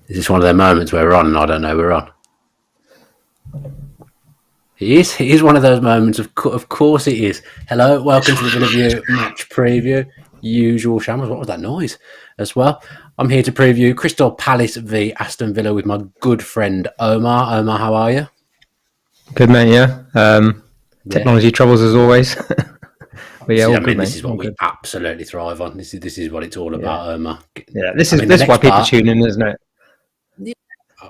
Is this one of their moments where we're on and I don't know we're on? It is. It is one of those moments. Of course it is. Hello, welcome to the Villa View match preview. Usual shambles. What was that noise as well? I'm here to preview Crystal Palace v Aston Villa with my good friend Omar. Omar, how are you? Good, mate, yeah. Technology troubles as always. But yeah, this is what we absolutely thrive on. This is what it's all about, Omar. Yeah, this is why people tune in, isn't it?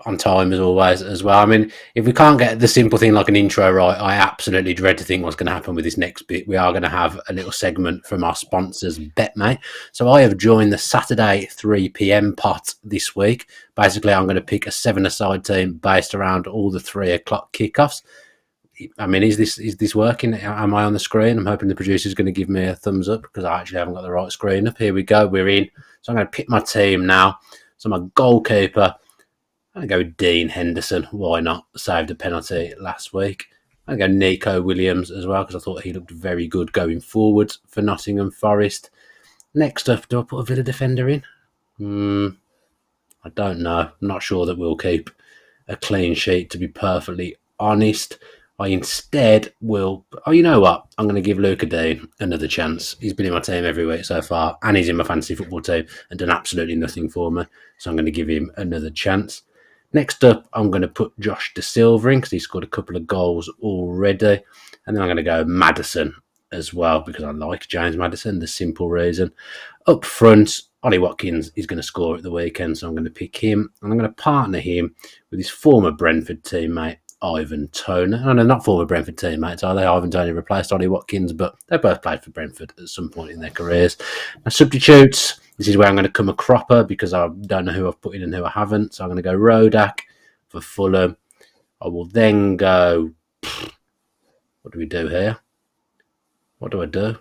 On time as always as well. I mean, if we can't get the simple thing like an intro right, I absolutely dread to think what's going to happen with this next bit. We are going to have a little segment from our sponsors, BETMATE. So I have joined the Saturday 3 p.m. pot this week. Basically, I'm going to pick a 7-a-side team based around all the 3 o'clock kickoffs. I mean, is this working? Am I on the screen? I'm hoping the producer's going to give me a thumbs up because I actually haven't got the right screen up. Here we go. We're in. So I'm going to pick my team now. So my goalkeeper, I'm going to go with Dean Henderson. Why not? Saved a penalty last week. I'm going to go Nico Williams as well because I thought he looked very good going forward for Nottingham Forest. Next up, do I put a Villa defender in? I don't know. I'm not sure that we'll keep a clean sheet, to be perfectly honest. I instead will... Oh, you know what? I'm going to give Luca Dean another chance. He's been in my team every week so far, and he's in my fantasy football team and done absolutely nothing for me. So I'm going to give him another chance. Next up, I'm going to put Josh Da Silva in because he scored a couple of goals already. And then I'm going to go Maddison as well because I like James Maddison, the simple reason. Up front, Ollie Watkins is going to score at the weekend, so I'm going to pick him. And I'm going to partner him with his former Brentford teammate, Ivan Toney. No, not former Brentford teammates, are they? Ivan Toney replaced Ollie Watkins, but they both played for Brentford at some point in their careers. Now, substitutes, this is where I'm going to come a cropper because I don't know who I've put in and who I haven't. So I'm going to go Rodak for Fulham. I will then go... What do we do here? What do I do?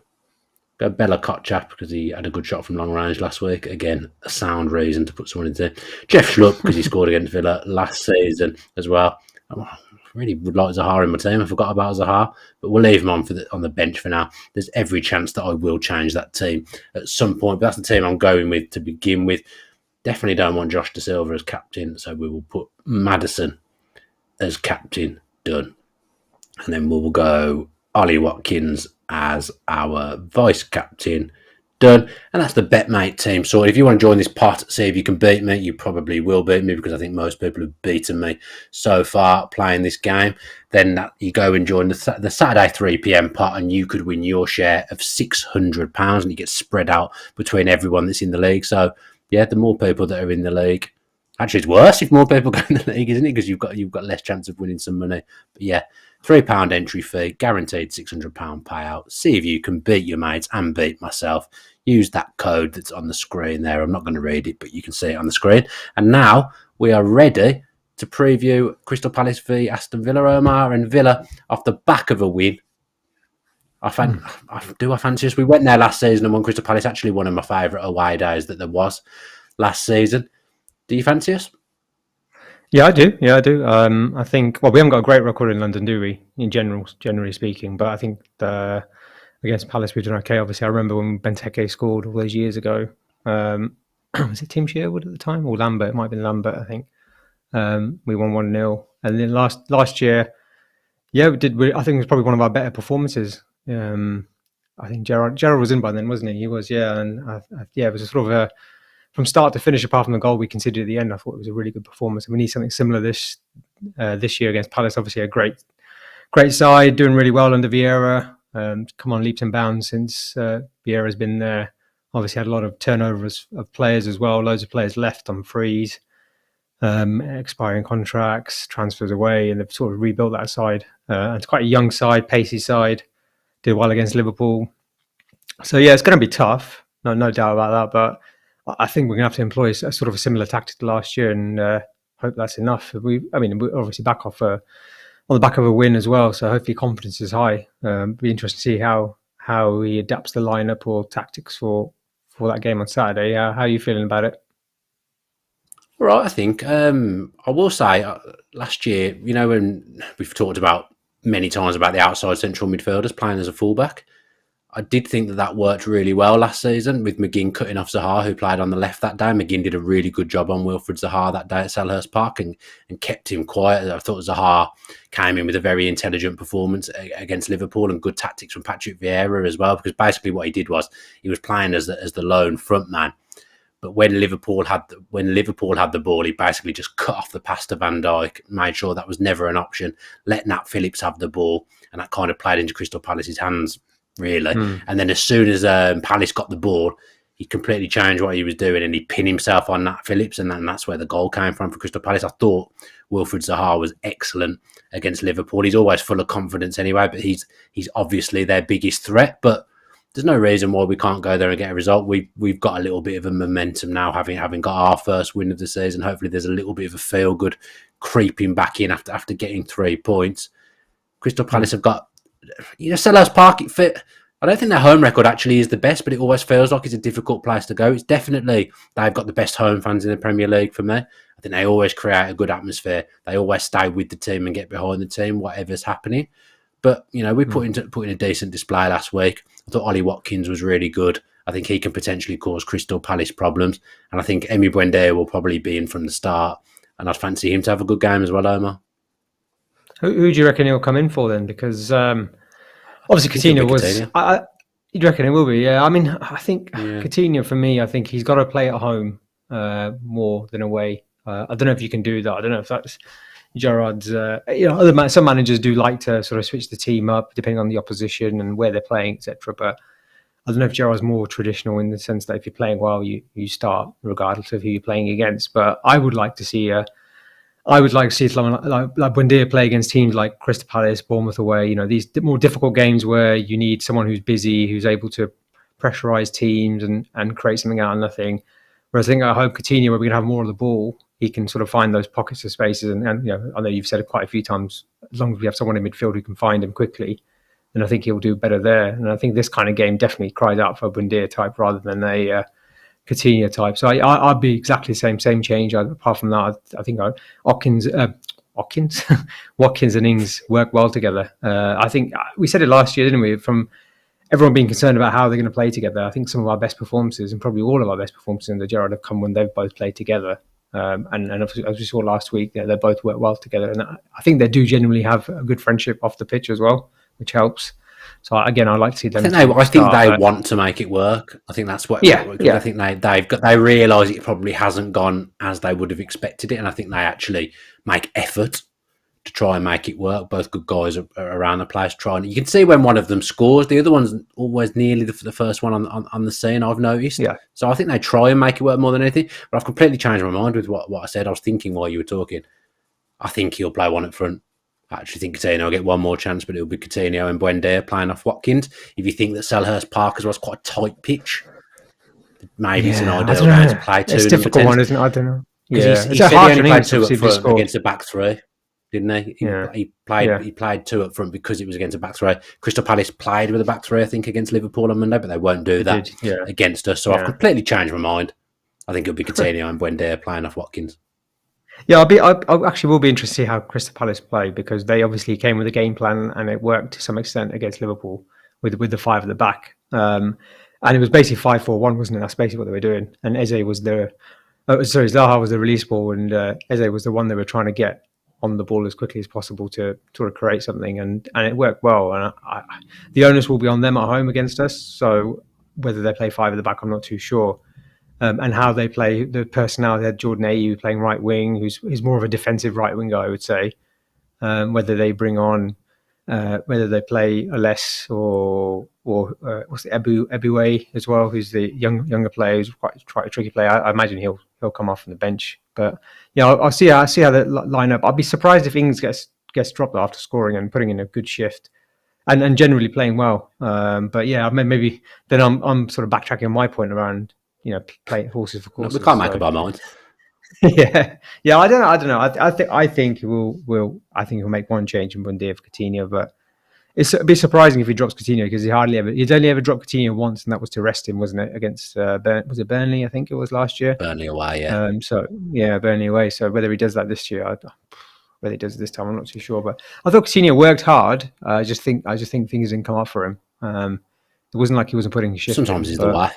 Go Bella Kotchap because he had a good shot from long range last week. Again, a sound reason to put someone into. Jeff Schlupp because he scored against Villa last season as well. I really would like Zaha in my team. I forgot about Zaha, but we'll leave him on the bench for now. There's every chance that I will change that team at some point, but that's the team I'm going with to begin with. Definitely don't want Josh Da Silva as captain, so we will put Maddison as captain. Done. And then we'll go Ollie Watkins as our vice captain. Done. And that's the BETMATE team. So if you want to join this pot, see if you can beat me. You probably will beat me because I think most people have beaten me so far playing this game. Then you go and join the Saturday 3 p.m. pot and you could win your share of £600 and you get spread out between everyone that's in the league. So yeah, the more people that are in the league, actually it's worse if more people go in the league, isn't it? Because you've got less chance of winning some money. But yeah, £3 entry fee, guaranteed £600 payout. See if you can beat your mates and beat myself. Use that code that's on the screen there. I'm not going to read it, but you can see it on the screen. And now we are ready to preview Crystal Palace v Aston Villa, Omar. And Villa, off the back of a win, I fancy us. We went there last season and won. Crystal Palace, actually one of my favourite away days that there was last season. Do you fancy us? Yeah, I do. I think, we haven't got a great record in London, do we? Generally speaking, but I think against Palace we've done okay. Obviously, I remember when Benteke scored all those years ago. Was it Tim Sherwood at the time or Lambert? It might have been Lambert, I think. We won 1-0, and then last year, yeah, we did. I think it was probably one of our better performances. I think Gerrard was in by then, wasn't he? He was, yeah, and it was a sort of from start to finish, apart from the goal we conceded at the end, I thought it was a really good performance. And we need something similar this year against Palace. Obviously, a great side, doing really well under Vieira. Come on leaps and bounds since Vieira's been there. Obviously, had a lot of turnovers of players as well. Loads of players left on frees, expiring contracts, transfers away, and they've sort of rebuilt that side. It's quite a young side, pacey side. Did well against Liverpool. So yeah, it's going to be tough. No doubt about that. But I think we're going to have to employ a sort of a similar tactic to last year, and hope that's enough. We're obviously back off on the back of a win as well, so hopefully confidence is high. Be interesting to see how he adapts the lineup or tactics for that game on Saturday. How are you feeling about it? Right, I think I will say last year, when we've talked about many times about the outside central midfielders playing as a fullback, I did think that worked really well last season with McGinn cutting off Zaha, who played on the left that day. McGinn did a really good job on Wilfred Zaha that day at Selhurst Park and kept him quiet. I thought Zaha came in with a very intelligent performance against Liverpool and good tactics from Patrick Vieira as well, because basically what he did was he was playing as the lone front man. But when Liverpool had the ball, he basically just cut off the pass to Van Dijk, made sure that was never an option, let Nat Phillips have the ball, and that kind of played into Crystal Palace's hands, really. And then as soon as Palace got the ball, he completely changed what he was doing and he pinned himself on Nat Phillips, and that's where the goal came from for Crystal Palace. I thought Wilfred Zaha was excellent against Liverpool. He's always full of confidence anyway, but he's obviously their biggest threat. But there's no reason why we can't go there and get a result. We've got a little bit of a momentum now, having got our first win of the season. Hopefully there's a little bit of a feel good creeping back in after getting 3 points. Crystal Palace have got, Selhurst Park, it fit. I don't think their home record actually is the best, but it always feels like it's a difficult place to go. It's definitely, they've got the best home fans in the Premier League for me. I think they always create a good atmosphere. They always stay with the team and get behind the team, whatever's happening. But, we put in a decent display last week. I thought Ollie Watkins was really good. I think he can potentially cause Crystal Palace problems. And I think Emi Buendia will probably be in from the start. And I'd fancy him to have a good game as well, Omar. Who do you reckon he'll come in for then? Because obviously Coutinho was... you reckon it will be? Yeah. I mean, I think Coutinho, for me, I think he's got to play at home more than away. I don't know if you can do that. I don't know if that's... Gerrard's, some managers do like to sort of switch the team up depending on the opposition and where they're playing, etc. But I don't know if Gerrard's more traditional in the sense that if you're playing well, you start regardless of who you're playing against. But I would like to see someone like Buendia play against teams like Crystal Palace, Bournemouth away. These more difficult games where you need someone who's busy, who's able to pressurize teams and create something out of nothing. Whereas I hope Coutinho, where we're going to have more of the ball, he can sort of find those pockets of spaces. And I know you've said it quite a few times, as long as we have someone in midfield who can find him quickly, then I think he'll do better there. And I think this kind of game definitely cries out for a Buendia type rather than a Coutinho type. So I'd be exactly the same change. Apart from that, I think Watkins and Ings work well together. I think we said it last year, didn't we? From everyone being concerned about how they're going to play together, I think some of our best performances, and probably all of our best performances in the Gerrard, have come when they've both played together. And as we saw last week, they both work well together. And I think they do genuinely have a good friendship off the pitch as well, which helps. So again, I like to see them. I think they want to make it work. I think that's what. I think they realise it probably hasn't gone as they would have expected it, and I think they actually make effort to try and make it work. Both good guys are around the place trying. You can see when one of them scores, the other one's always nearly the first one on the scene, I've noticed. Yeah. So I think they try and make it work more than anything. But I've completely changed my mind with what I said. I was thinking while you were talking. I think he'll play one up front. I actually think Coutinho will get one more chance, but it'll be Coutinho and Buendia playing off Watkins. If you think that Selhurst Park as well is quite a tight pitch, maybe it's an ideal game to play two. It's a difficult one, isn't it? I don't know. Yeah. He said he only played two up front against the back three, didn't he? He played two up front because it was against a back three. Crystal Palace played with a back three, I think, against Liverpool on Monday, but they won't do that against us. So I've completely changed my mind. I think it'll be Coutinho and Buendia playing off Watkins. Yeah, I actually will be interested to see how Crystal Palace play, because they obviously came with a game plan and it worked to some extent against Liverpool with the five at the back. And it was basically 5-4-1, wasn't it? That's basically what they were doing. And Eze was Zaha was the release ball, and Eze was the one they were trying to get on the ball as quickly as possible to sort of create something, and it worked well. And the onus will be on them at home against us. So whether they play five at the back, I'm not too sure. And how they play, the personnel, they had Jordan Ayew playing right wing, who's more of a defensive right winger, I would say. Whether they bring on, whether they play Aless or what's the Eboué as well, who's the younger player, who's quite a tricky player. I imagine he'll come off from the bench. But I'll see how they line up. I'd be surprised if Ings gets dropped after scoring and putting in a good shift, and generally playing well. But maybe then I'm sort of backtracking on my point around, play horses for courses. We can't make up our mind. yeah. I don't know. I think he'll make one change in Buendia for Coutinho, but it'd be surprising if he drops Coutinho, because he'd only ever dropped Coutinho once, and that was to rest him, wasn't it? Against was it Burnley? I think it was last year. Burnley away, yeah. Burnley away. So whether he does that this year, whether he does it this time, I'm not too sure. But I thought Coutinho worked hard. I just think things didn't come up for him. It wasn't like he wasn't putting his shift Sometimes in. is the But way.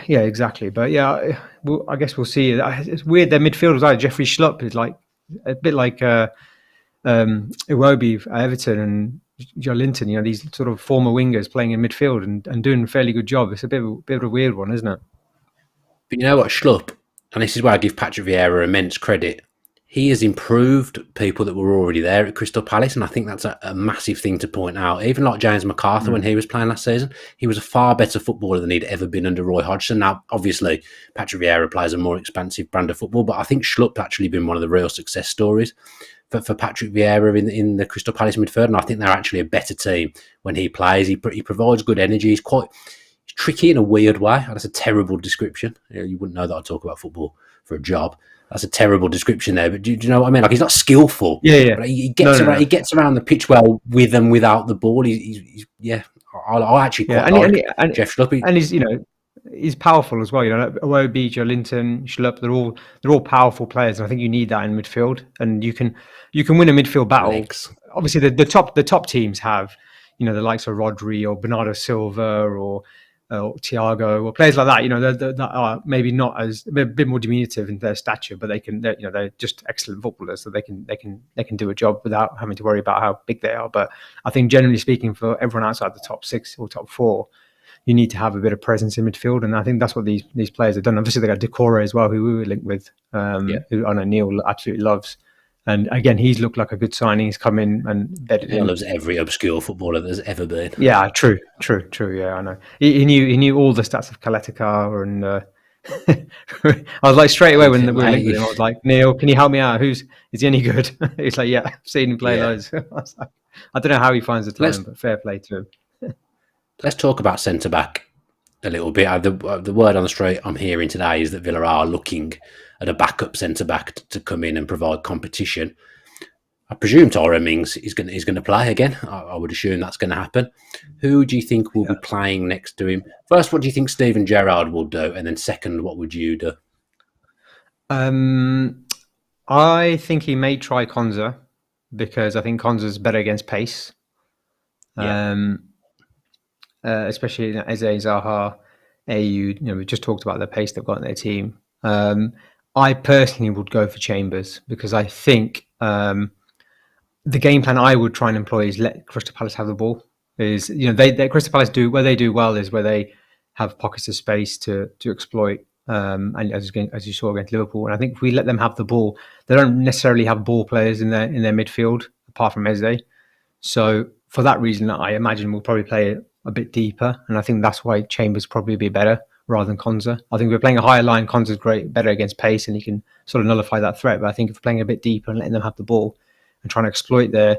yeah, exactly. But yeah, I guess we'll see. It's weird. Their midfield was like Jeffrey Schlupp is like a bit like Iwobi at Everton and Joe Linton. These sort of former wingers playing in midfield and doing a fairly good job. It's a bit of a weird one, isn't it? But you know what, Schlupp, and this is where I give Patrick Vieira immense credit, he has improved people that were already there at Crystal Palace, and I think that's a massive thing to point out. Even like James McArthur when he was playing last season, he was a far better footballer than he'd ever been under Roy Hodgson. Now, obviously, Patrick Vieira plays a more expansive brand of football, but I think Schlupp's actually been one of the real success stories for Patrick Vieira in the Crystal Palace midfield, and I think they're actually a better team when he plays. He provides good energy. He's tricky in a weird way. That's a terrible description. You wouldn't know that I talk about football for a job. That's a terrible description there. But do you know what I mean? Like, he's not skillful. Yeah. But he gets around. No. He gets around the pitch well with and without the ball. He's yeah. I actually quite like Jeff Schlupp. And he's powerful as well. Iwobi, Joe Linton, Schlupp. They're all powerful players, and I think you need that in midfield. And you can win a midfield battle. Legs. Obviously, the top teams have the likes of Rodri or Bernardo Silva or Thiago or players like that, that are maybe not as a bit more diminutive in their stature, but they're just excellent footballers, so they can do a job without having to worry about how big they are. But I think generally speaking, for everyone outside the top 6 or top 4, you need to have a bit of presence in midfield, and I think that's what these players have done. Obviously, they got Decore as well, who we were linked with, who I know Neil absolutely loves. And again, he's looked like a good signing. He's come in and bedded in. He loves every obscure footballer there's ever been. Yeah, true. Yeah, I know. He knew all the stats of Kaletica, and I was like straight away when we were linked with him. I was like, Neil, can you help me out? Is he any good? He's like, yeah, I've seen him play loads. I was like, I don't know how he finds the time, but fair play to him. Let's talk about centre back a little bit. The word on the street I'm hearing today is that Villa are looking at a backup centre back to come in and provide competition. I presume Tyrone Mings is going to play again. I would assume that's going to happen. Who do you think will be playing next to him? First, what do you think Steven Gerrard will do? And then second, what would you do? I think he may try Konza because I think Konza's better against pace. Yeah. Especially Eze, Zaha, AU. We just talked about the pace they've got in their team. I personally would go for Chambers because I think the game plan I would try and employ is let Crystal Palace have the ball. They Crystal Palace do where they do well is where they have pockets of space to exploit. And as you saw against Liverpool, and I think if we let them have the ball, they don't necessarily have ball players in their midfield apart from Eze. So for that reason, I imagine we'll probably play a bit deeper, and I think that's why Chambers probably be better rather than Konza. I think if we're playing a higher line, Konza's better against pace, and he can sort of nullify that threat. But I think if we're playing a bit deeper and letting them have the ball and trying to exploit them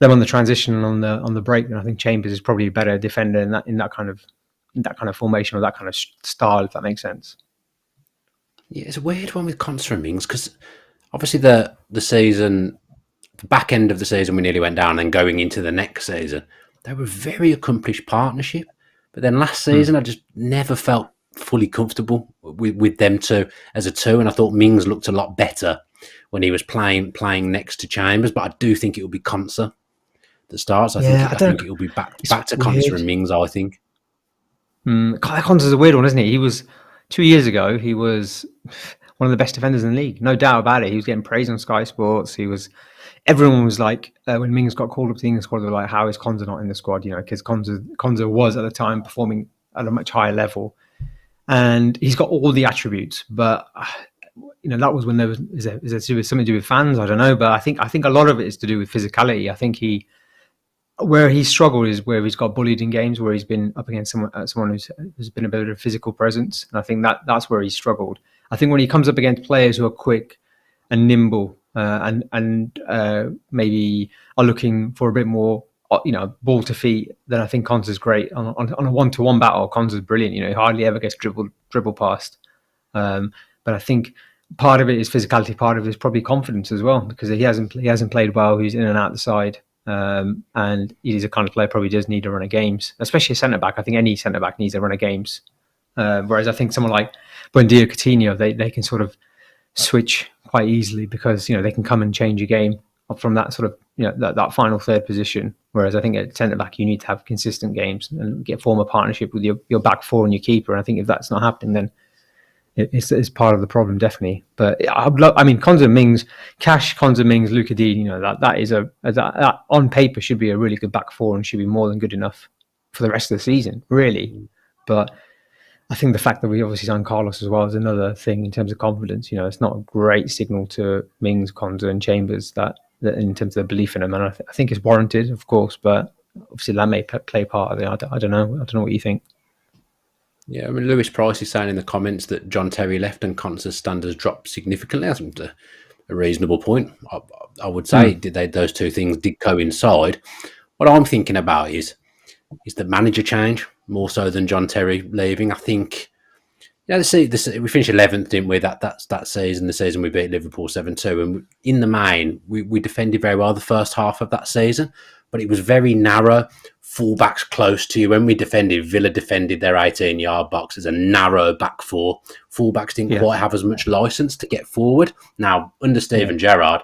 on the transition and on the break, then I think Chambers is probably a better defender in that kind of formation or that kind of style, if that makes sense. Yeah, it's a weird one with Konza and Mings because obviously the season, the back end of the season, we nearly went down, and going into the next season, they were a very accomplished partnership. But then last season, I just never felt fully comfortable with them two as a two, and I thought Mings looked a lot better when he was playing next to Chambers. But I do think it will be Konza that starts. I think it will be back to Konza and Mings. I think. Konza's a weird one, isn't he? He was 2 years ago. He was one of the best defenders in the league, no doubt about it. He was getting praise on Sky Sports. Everyone was like, when Mings got called up to the England squad, they were like, how is Konza not in the squad? Because Konza was at the time performing at a much higher level, and he's got all the attributes. But that was when there was something to do with fans. I don't know, but I think a lot of it is to do with physicality. I think where he struggled is where he's got bullied in games, where he's been up against someone who's been a bit of a physical presence, and I think that's where he struggled. I think when he comes up against players who are quick and nimble. And maybe are looking for a bit more, ball to feet. Then I think Konza's great on a 1-to-1 battle. Konza's brilliant. He hardly ever gets dribbled past. But I think part of it is physicality. Part of it is probably confidence as well, because he hasn't played well. He's in and out the side, and he's a kind of player probably does need a run of games, especially a centre back. I think any centre back needs a run of games. Whereas I think someone like Buendia, Coutinho, they can sort of switch quite easily because they can come and change a game from that sort of that final third position. Whereas I think at centre back you need to have consistent games and form a partnership with your back four and your keeper. And I think if that's not happening, then it's part of the problem, definitely. But Konza, Mings, Cash, Konza, Mings, Luka Dean, that on paper should be a really good back four and should be more than good enough for the rest of the season, really. But I think the fact that we obviously signed Carlos as well is another thing in terms of confidence. It's not a great signal to Mings, Konza, and Chambers that in terms of their belief in him. And I think it's warranted, of course, but obviously that may play part of it. I don't know. I don't know what you think. Yeah, I mean, Lewis Price is saying in the comments that John Terry left and Konza's standards dropped significantly. That's a reasonable point. I would say those two things did coincide. What I'm thinking about is the manager change more so than John Terry leaving. I think, we finished 11th, didn't we? That season, the season we beat Liverpool 7-2, and in the main, we defended very well the first half of that season, but it was very narrow. Fullbacks close to you. When we defended, Villa defended their 18-yard box as a narrow back four. Fullbacks didn't quite have as much license to get forward. Now, under Steven Gerrard,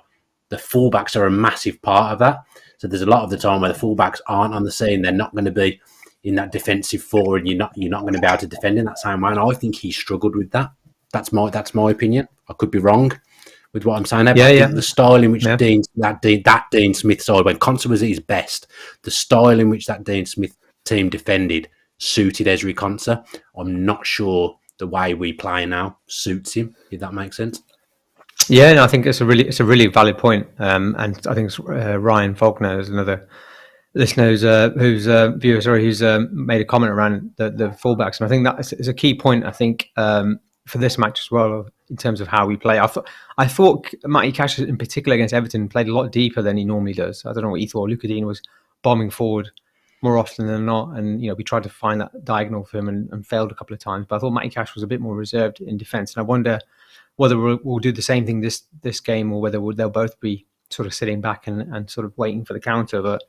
the fullbacks are a massive part of that. So there's a lot of the time where the fullbacks aren't on the scene. They're not going to be in that defensive four, and you're not going to be able to defend in that same way. And I think he struggled with that. That's my opinion. I could be wrong with what I'm saying there. But the style in which Dean Smith side, when Konsa was at his best, the style in which that Dean Smith team defended suited Ezri Konsa. I'm not sure the way we play now suits him, if that makes sense. Yeah, no, I think it's a really valid point. And I think it's, Ryan Faulkner is another listener who's made a comment around the fullbacks, and I think that is a key point. I think for this match as well, in terms of how we play. I thought Matty Cash in particular against Everton played a lot deeper than he normally does. I don't know what you thought. Luka Dean was bombing forward more often than not, and we tried to find that diagonal for him and failed a couple of times. But I thought Matty Cash was a bit more reserved in defence, and I wonder whether we'll do the same thing this game, or whether they'll both be sort of sitting back and sort of waiting for the counter. But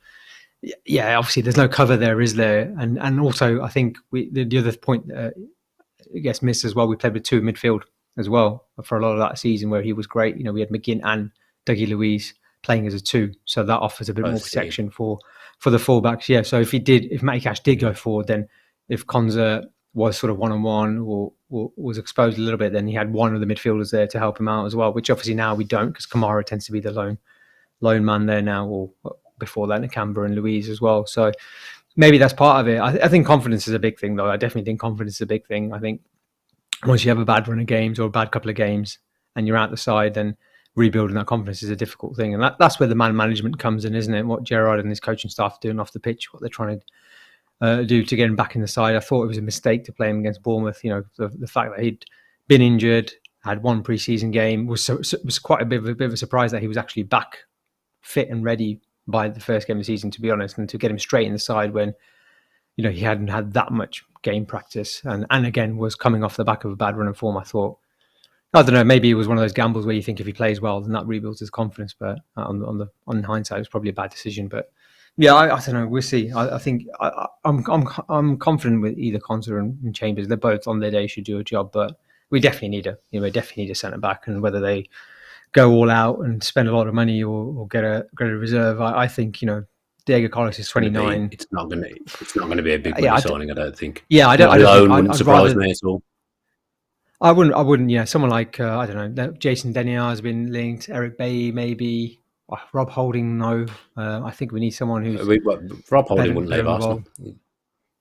yeah, obviously there's no cover there, is there? And also I think the other point gets missed as well. We played with two midfield as well for a lot of that season, where he was great. We had McGinn and Dougie Luiz playing as a two, so that offers a bit more protection for the fullbacks. Yeah, so if Matty Cash did go forward, then if Konza was sort of one-on-one or was exposed a little bit, then he had one of the midfielders there to help him out as well, which obviously now we don't, because Kamara tends to be the lone man there now, or before that Nakamba and Luiz as well. So maybe that's part of it. I think confidence is a big thing, though. I definitely think confidence is a big thing. I think once you have a bad run of games or a bad couple of games and you're out the side, then rebuilding that confidence is a difficult thing. And that's where the man management comes in, isn't it? What Gerrard and his coaching staff are doing off the pitch, what they're trying to do to get him back in the side. I thought it was a mistake to play him against Bournemouth. The fact that he'd been injured, had one pre-season game, was quite a bit of a surprise that he was actually back fit and ready by the first game of the season, to be honest, and to get him straight in the side when he hadn't had that much game practice, and again was coming off the back of a bad run of form. I thought, I don't know, maybe it was one of those gambles where you think if he plays well, then that rebuilds his confidence. But on hindsight, it's probably a bad decision. But yeah, I don't know. We'll see. I think I'm confident with either Konsa and Chambers. They're both on their day, should do a job, but we definitely need a centre back, and whether they go all out and spend a lot of money or get a reserve. I think Diego Carlos is 29. It's not going to be a big money signing, I don't think. Yeah, I don't. Alone wouldn't surprise me at all. I wouldn't. Yeah, someone like I don't know. Jason Denier has been linked. Eric Bailly, maybe. Rob Holding, no. I think we need someone who's. Rob Holding wouldn't leave Arsenal.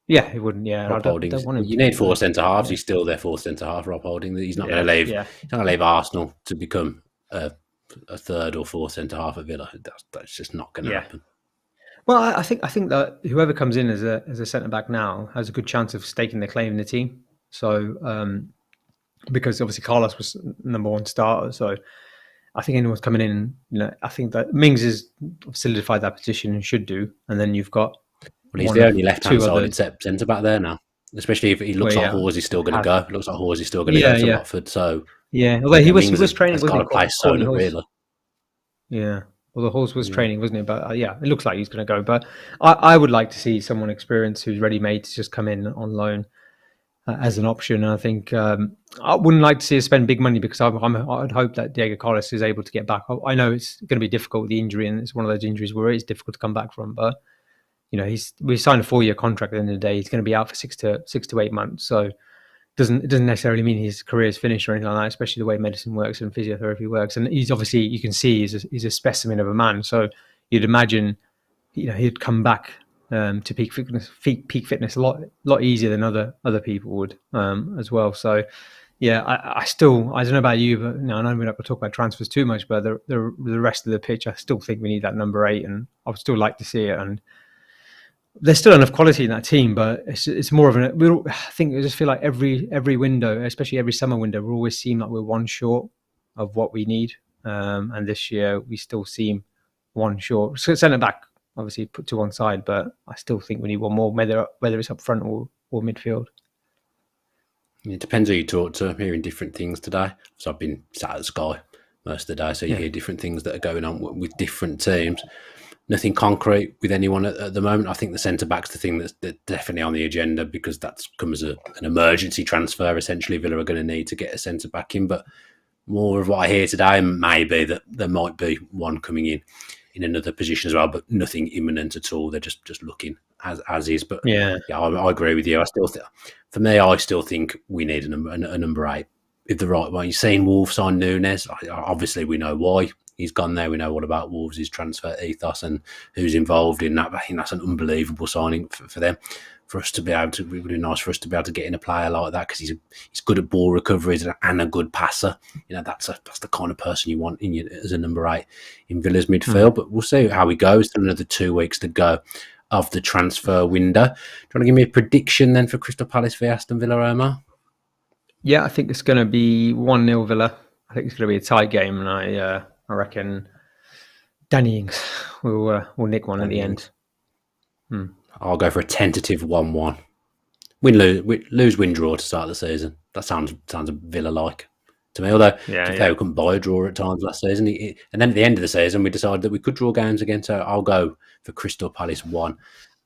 Yeah, he wouldn't. Yeah, Rob Holding. You need four centre halves. He's still their fourth centre half. Rob Holding. He's not going to leave. He's not going to leave Arsenal to become a third or fourth centre half at Villa. That's just not going to happen. Well, I think that whoever comes in as a centre back now has a good chance of staking their claim in the team. So because obviously Carlos was number one starter, so I think anyone's coming in. I think that Mings has solidified that position and should do. And then you've got. Well, he's the only left-hand sided centre back there now. Especially if he looks like Horsey's still going to go. It looks like Horsey's still going to go to Watford. So although he was training, wasn't he? Really. Yeah. Well, the horse was training, wasn't it? But it looks like he's going to go. But I would like to see someone experienced who's ready-made to just come in on loan. as an option. And I think I wouldn't like to see us spend big money because I'd hope that Diego Carlos is able to get back. I know it's going to be difficult with the injury, and it's one of those injuries where it is difficult to come back from. But we signed a 4-year contract at the end of the day. He's going to be out for 6 to 8 months. So it doesn't necessarily mean his career is finished or anything like that, especially the way medicine works and physiotherapy works. And he's obviously, you can see he's a specimen of a man. So you'd imagine, he'd come back to peak fitness a lot easier than other people would as well. So yeah, I don't know about you, but I know we're not going to talk about transfers too much, but the rest of the pitch, I still think we need that number 8, and I would still like to see it. And there's still enough quality in that team, but it's more of I think I just feel like every window, especially every summer window, we always seem like we're one short of what we need. And this year we still seem one short. So centre back, obviously put to one side, but I still think we need one more, whether it's up front or midfield. It depends who you talk to. I'm hearing different things today. So I've been sat at the Sky most of the day, so you hear different things that are going on with different teams. Nothing concrete with anyone at the moment. I think the centre-back's the thing that's definitely on the agenda, because that's come as an emergency transfer. Essentially, Villa are going to need to get a centre-back in. But more of what I hear today may be that there might be one coming in another position as well, but nothing imminent at all. They're just looking as is. But yeah, I agree with you. For me, I still think we need a number 8. If the right one. You've seen Wolves sign Nunes. Obviously, we know why he's gone there. We know all about Wolves' transfer ethos and who's involved in that. I think that's an unbelievable signing for them. For us to be able to, it would be nice for us to be able to get in a player like that, because he's good at ball recoveries and a good passer. That's the kind of person you want as a number 8 in Villa's midfield. But we'll see how he goes. Still another 2 weeks to go of the transfer window. Do you want to give me a prediction then for Crystal Palace v Aston Villa, Omar? Yeah, I think it's going to be 1-0 Villa. I think it's going to be a tight game, and I reckon Danny Ings will nick one at the end. I'll go for a tentative 1-1. Win, draw to start the season. That sounds Villa-like to me. Although, we couldn't buy a draw at times last season. And then at the end of the season, we decided that we could draw games again. So I'll go for Crystal Palace 1,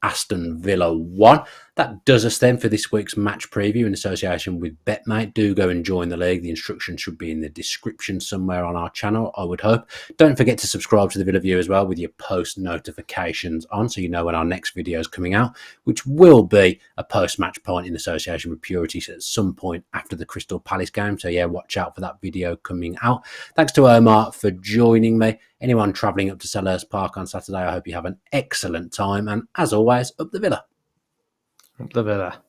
Aston Villa 1. That does us then for this week's match preview in association with BETMATE. Do go and join the league. The instructions should be in the description somewhere on our channel, I would hope. Don't forget to subscribe to the Villa View as well with your post notifications on, so you know when our next video is coming out, which will be a post-match point in association with Purity at some point after the Crystal Palace game. So yeah, watch out for that video coming out. Thanks to Omar for joining me. Anyone travelling up to Selhurst Park on Saturday, I hope you have an excellent time. And as always, up the Villa. Up the Villa.